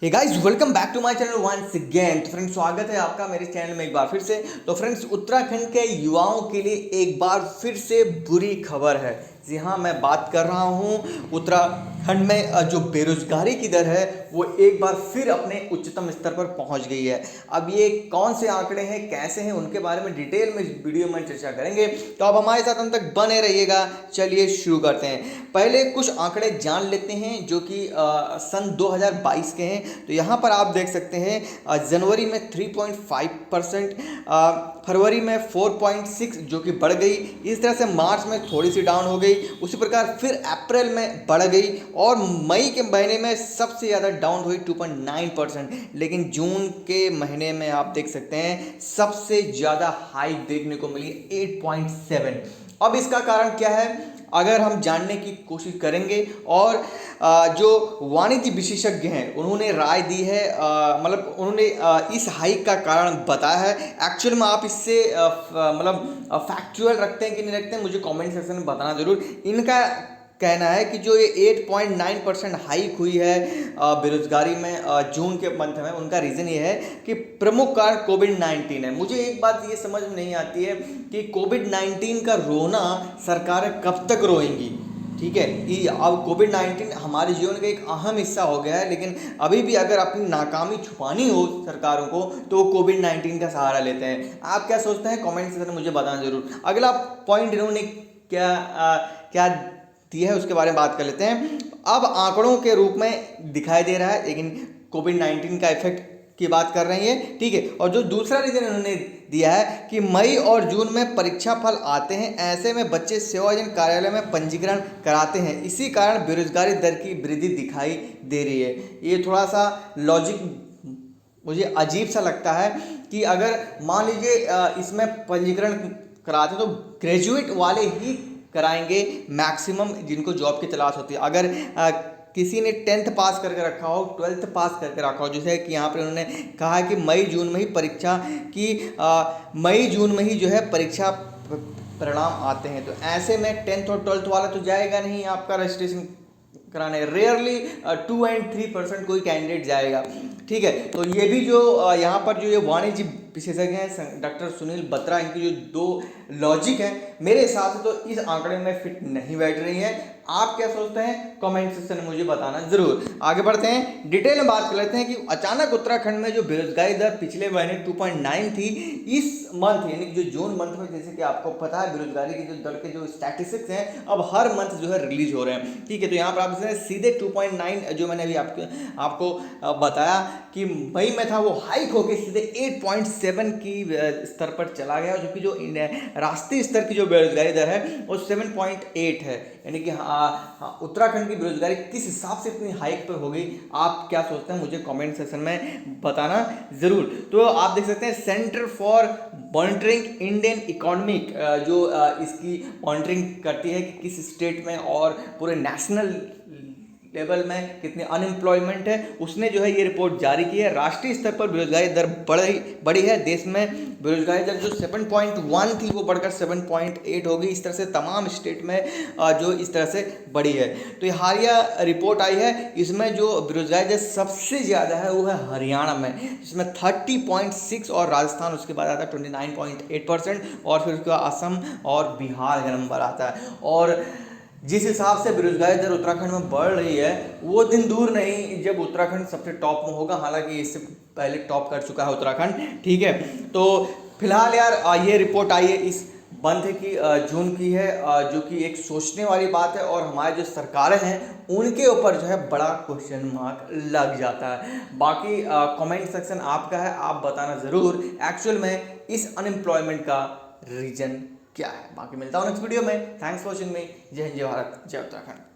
Hey guys, welcome back to my channel once again. तो friends, स्वागत है आपका मेरे चैनल में एक बार फिर से। तो फ्रेंड्स, उत्तराखंड के युवाओं के लिए एक बार फिर से बुरी खबर है। जी हाँ, मैं बात कर रहा हूँ उत्तराखंड में जो बेरोजगारी की दर है वो एक बार फिर अपने उच्चतम स्तर पर पहुँच गई है। अब ये कौन से आंकड़े हैं, कैसे हैं, उनके बारे में डिटेल में इस वीडियो में चर्चा करेंगे, तो आप हमारे साथ अंत तक बने रहिएगा। चलिए शुरू करते हैं। पहले कुछ आंकड़े जान लेते हैं जो कि सन 2022 के हैं। तो यहाँ पर आप देख सकते हैं जनवरी में 3.5%, फरवरी में 4.6 जो कि बढ़ गई। इस तरह से मार्च में थोड़ी सी डाउन हो गई, उसी प्रकार फिर अप्रैल में बढ़ गई और मई के महीने में सबसे ज़्यादा डाउन हुई 2.9%। लेकिन जून के महीने में आप देख सकते हैं सबसे ज़्यादा हाइक देखने को मिली 8.7। अब इसका कारण क्या है अगर हम जानने की कोशिश करेंगे, और जो वाणिज्य विशेषज्ञ हैं उन्होंने राय दी है, मतलब उन्होंने इस हाइक का कारण बताया है। एक्चुअल में आप इससे मतलब फैक्चुअल रखते हैं कि नहीं रखते हैं, मुझे कमेंट सेक्शन में बताना ज़रूर। इनका कहना है कि जो ये 8.9% हाइक हुई है बेरोजगारी में जून के मंथ में, उनका रीज़न ये है कि प्रमुख कारण कोविड-19 है। मुझे एक बात ये समझ में नहीं आती है कि कोविड-19 का रोना सरकारें कब तक रोएंगी। ठीक है, ये अब कोविड-19 हमारे जीवन का एक अहम हिस्सा हो गया है, लेकिन अभी भी अगर अपनी नाकामी छुपानी हो सरकारों को तो वो कोविड-19 का सहारा लेते हैं। आप क्या सोचते हैं, कमेंट सेक्शन में मुझे बताना जरूर। अगला पॉइंट इन्होंने क्या दिया है उसके बारे में बात कर लेते हैं। अब आंकड़ों के रूप में दिखाई दे रहा है, लेकिन कोविड-19 का इफेक्ट की बात कर रही है, ठीक है। और जो दूसरा रीजन इन्होंने दिया है कि मई और जून में परीक्षा फल आते हैं, ऐसे में बच्चे सेवायोजन कार्यालय में पंजीकरण कराते हैं, इसी कारण बेरोजगारी दर की वृद्धि दिखाई दे रही है। ये थोड़ा सा लॉजिक मुझे अजीब सा लगता है कि अगर मान लीजिए इसमें पंजीकरण कराते तो ग्रेजुएट वाले ही कराएंगे, मैक्सिमम जिनको जॉब की तलाश होती है। अगर किसी ने 10th पास करके रखा हो, 12th पास करके रखा हो, जैसे कि यहाँ पर उन्होंने कहा है कि मई जून में ही परीक्षा की मई जून में ही जो है परीक्षा परिणाम आते हैं, तो ऐसे में 10th और 12th वाला तो जाएगा नहीं आपका रजिस्ट्रेशन कराने। रेयरली 2 and 3% कोई कैंडिडेट जाएगा, ठीक है। तो ये भी जो यहाँ पर जो ये वाणिज्य विशेषज्ञ हैं डॉक्टर सुनील बत्रा, इनकी जो दो लॉजिक है मेरे हिसाब से तो इस आंकड़े में फिट नहीं बैठ रही है। आप क्या सोचते हैं, कमेंट सेक्शन में मुझे बताना जरूर। आगे बढ़ते हैं, डिटेल में बात कर लेते हैं कि अचानक उत्तराखंड में जो बेरोजगारी दर पिछले महीने 2.9 थी, इस मंथ यानी कि जो जून मंथ में, जैसे कि आपको पता है बेरोजगारी की जो दर के जो स्टैटिस्टिक्स हैं अब हर मंथ जो है रिलीज हो रहे हैं, ठीक है। तो यहाँ पर आप सीधे 2.9 जो मैंने अभी आपको बताया कि मई में था, वो हाइक होकर सीधे 8.7 की स्तर पर चला गया, जो कि जो राष्ट्रीय स्तर की जो बेरोजगारी दर है वो 7.8 है। यानी कि उत्तराखंड की बेरोजगारी किस हिसाब से इतनी हाइक पर हो गई, आप क्या सोचते हैं मुझे कमेंट सेक्शन में बताना जरूर। तो आप देख सकते हैं centre for monitoring Indian economic जो इसकी मॉनिटरिंग करती है कि किस स्टेट में और पूरे नेशनल लेवल में कितनी अनएम्प्लॉयमेंट है, उसने जो है ये रिपोर्ट जारी की है। राष्ट्रीय स्तर पर बेरोजगारी दर बढ़ी है। देश में बेरोजगारी दर जो 7.1 थी वो बढ़कर 7.8 हो गई। इस तरह से तमाम स्टेट में जो इस तरह से बढ़ी है। तो ये हालिया रिपोर्ट आई है, इसमें जो बेरोजगारी दर सबसे ज़्यादा है वो है हरियाणा में, जिसमें 30.6, और राजस्थान उसके बाद आता है 29.8%, और फिर उसके बाद असम और बिहार का नंबर आता है। और जिस हिसाब से बेरोजगारी दर उत्तराखंड में बढ़ रही है वो दिन दूर नहीं जब उत्तराखंड सबसे टॉप में होगा, हालांकि इससे पहले टॉप कर चुका है उत्तराखंड, ठीक है। तो फिलहाल यार ये रिपोर्ट आई है इस मंथ की, जून की है, जो कि एक सोचने वाली बात है, और हमारे जो सरकारें हैं उनके ऊपर जो है बड़ा क्वेश्चन मार्क लग जाता है। बाकी कमेंट सेक्शन आपका है, आप बताना ज़रूर एक्चुअल में इस अनएम्प्लॉयमेंट का रीजन क्या है। बाकी मिलता हूँ नेक्स्ट वीडियो में। थैंक्स फॉर वॉचिंग मी। जय हिंद, जय भारत, जय उत्तराखंड।